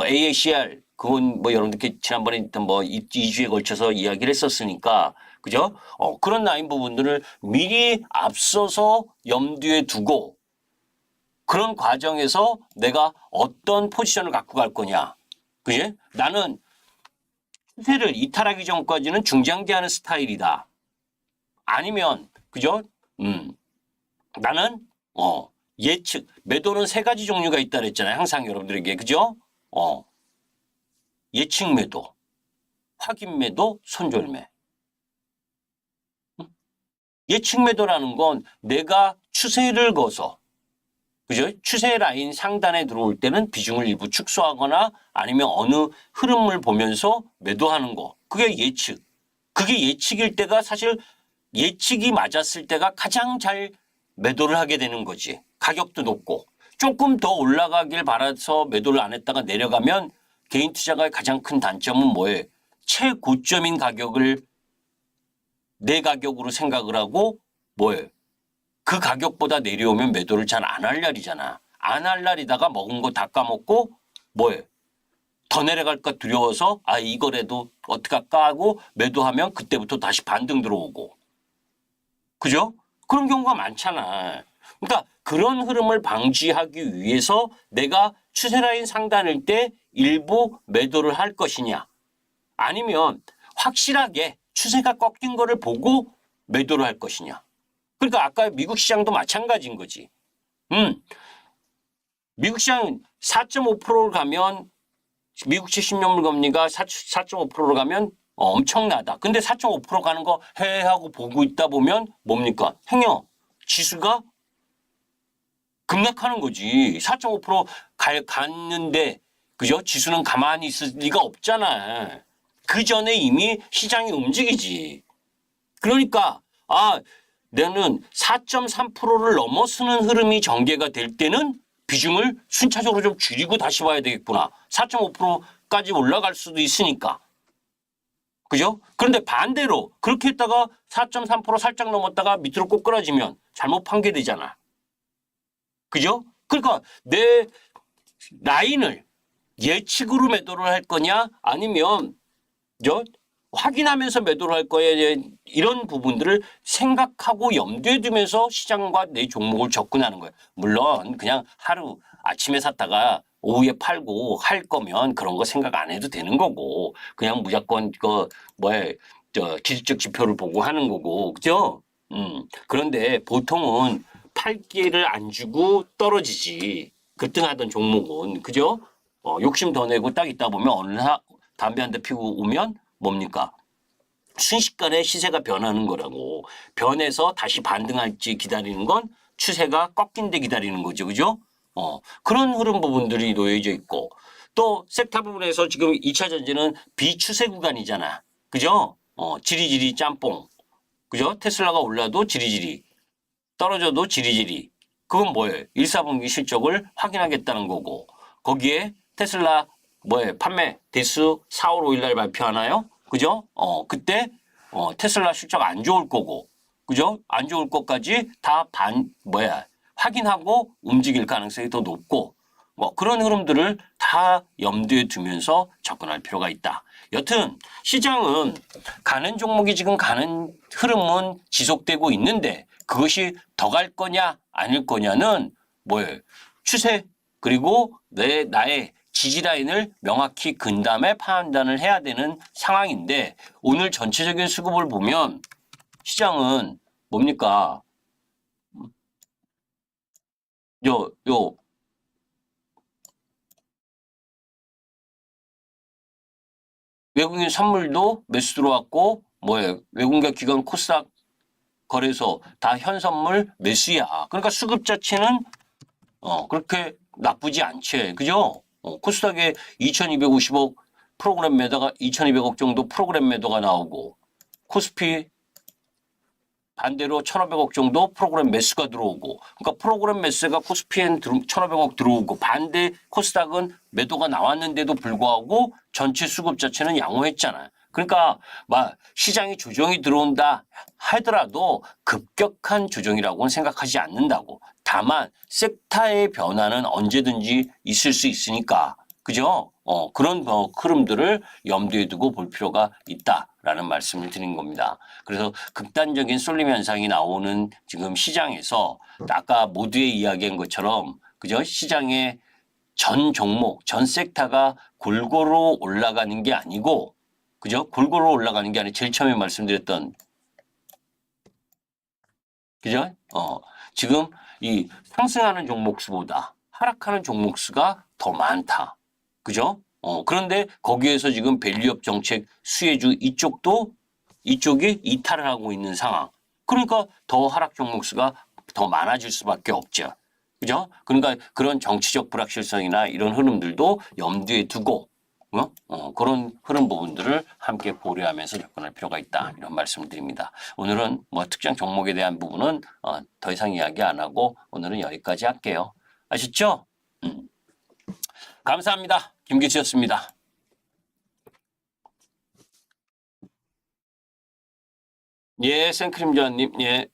AACR 그건 뭐 여러분들 지난번에 있던 2주에 걸쳐서 이야기를 했었으니까 그죠? 그런 라인 부분들을 미리 앞서서 염두에 두고 그런 과정에서 내가 어떤 포지션을 갖고 갈 거냐. 그지? 나는 추세를 이탈하기 전까지는 중장기하는 스타일이다. 아니면 그죠? 나는 예측 매도는 세 가지 종류가 있다 그랬잖아요. 항상 여러분들에게 그죠? 예측 매도, 확인 매도, 손절매. 예측 매도라는 건 내가 추세를 거서 그죠? 추세 라인 상단에 들어올 때는 비중을 일부 축소하거나 아니면 어느 흐름을 보면서 매도하는 거. 그게 예측. 그게 예측일 때가 사실 예측이 맞았을 때가 가장 잘 매도를 하게 되는 거지. 가격도 높고. 조금 더 올라가길 바라서 매도를 안 했다가 내려가면 개인 투자가의 가장 큰 단점은 뭐예요? 최고점인 가격을 내 가격으로 생각을 하고 뭐예요? 그 가격보다 내려오면 매도를 잘 안 할 날이잖아. 안 할 날이다가 먹은 거 다 까먹고 뭐예요? 더 내려갈까 두려워서 이거라도 어떡할까 하고 매도하면 그때부터 다시 반등 들어오고. 그죠? 그런 경우가 많잖아. 그러니까 그런 흐름을 방지하기 위해서 내가 추세라인 상단일 때 일부 매도를 할 것이냐. 아니면 확실하게 추세가 꺾인 거를 보고 매도를 할 것이냐. 그러니까 아까 미국 시장도 마찬가지인 거지. 미국 시장 4.5%를 가면 미국 70년물 금리가 4.5%로 가면 엄청나다. 근데 4.5% 가는 거 하고 보고 있다 보면 뭡니까? 행여 지수가 급락하는 거지. 4.5% 갔는데 그죠? 지수는 가만히 있을 리가 없잖아. 그 전에 이미 시장이 움직이지. 그러니까 내는 4.3%를 넘어서는 흐름이 전개가 될 때는 비중을 순차적으로 좀 줄이고 다시 봐야 되겠구나. 4.5%까지 올라갈 수도 있으니까. 그죠? 그런데 반대로 그렇게 했다가 4.3% 살짝 넘었다가 밑으로 꼬꾸라지면 잘못 판계되잖아. 그죠? 그러니까 내 라인을 예측으로 매도를 할 거냐 아니면 확인하면서 매도를 할 거야. 이런 부분들을 생각하고 염두에 두면서 시장과 내 종목을 접근하는 거예요. 물론 그냥 하루 아침에 샀다가 오후에 팔고 할 거면 그런 거 생각 안 해도 되는 거고 그냥 무조건 기술적 지표를 보고 하는 거고 그죠? 그런데 보통은 팔기를 안 주고 떨어지지. 급등하던 종목은 그죠? 욕심 더 내고 딱 있다 보면 어느 날 담배 한 대 피고 오면 뭡니까? 순식간에 시세가 변하는 거라고. 변해서 다시 반등할지 기다리는 건 추세가 꺾인 데 기다리는 거죠. 그죠? 그런 흐름 부분들이 놓여져 있고 또 섹터 부분에서 지금 2차 전지는 비추세 구간이잖아. 그죠? 지리지리 짬뽕. 그죠? 테슬라가 올라도 지리지리. 떨어져도 지리지리. 그건 뭐예요? 1, 4분기 실적을 확인하겠다는 거고 거기에 테슬라 판매 대수 4월 5일 날 발표하나요? 그죠? 그때 테슬라 실적 안 좋을 거고 그죠? 안 좋을 것까지 다 확인하고 움직일 가능성이 더 높고 그런 흐름들을 다 염두에 두면서 접근할 필요가 있다. 여튼 시장은 가는 종목이 지금 가는 흐름은 지속되고 있는데 그것이 더 갈 거냐 아닐 거냐는 추세 그리고 나의 지지라인을 명확히 근 다음에 판단을 해야 되는 상황인데 오늘 전체적인 수급을 보면 시장은 뭡니까? 외국인 선물도 매수 들어왔고 외국인과 기관 코스닥 거래소 다 현선물 매수야. 그러니까 수급 자체는 그렇게 나쁘지 않지. 그죠? 코스닥에 2250억 프로그램 매도가 2200억 정도 프로그램 매도가 나오고 코스피 반대로 1500억 정도 프로그램 매수가 들어오고 그러니까 프로그램 매수가 코스피엔 1500억 들어오고 반대 코스닥은 매도가 나왔는데도 불구하고 전체 수급 자체는 양호했잖아요. 그러니까 시장이 조정이 들어온다 하더라도 급격한 조정이라고는 생각하지 않는다고. 다만 섹터의 변화는 언제든지 있을 수 있으니까 그죠? 그런 흐름들을 염두에 두고 볼 필요가 있다라는 말씀을 드린 겁니다. 그래서 극단적인 쏠림 현상이 나오는 지금 시장에서 아까 모두의 이야기한 것처럼 그죠? 시장의 전 종목, 전 섹터가 골고루 올라가는 게 아니고, 그죠? 골고루 올라가는 게 아니고, 제일 처음에 말씀드렸던, 그죠? 지금 이 상승하는 종목 수보다 하락하는 종목 수가 더 많다. 그죠? 그런데 거기에서 지금 밸류업 정책 수혜주 이쪽이 이탈을 하고 있는 상황. 그러니까 더 하락 종목 수가 더 많아질 수밖에 없죠. 그죠? 그러니까 그런 정치적 불확실성이나 이런 흐름들도 염두에 두고 그런 흐름 부분들을 함께 고려하면서 접근할 필요가 있다. 이런 말씀을 드립니다. 오늘은 뭐 특정 종목에 대한 부분은 더 이상 이야기 안 하고 오늘은 여기까지 할게요. 아셨죠? 감사합니다. 김규수였습니다. 예, 생크림전님, 예.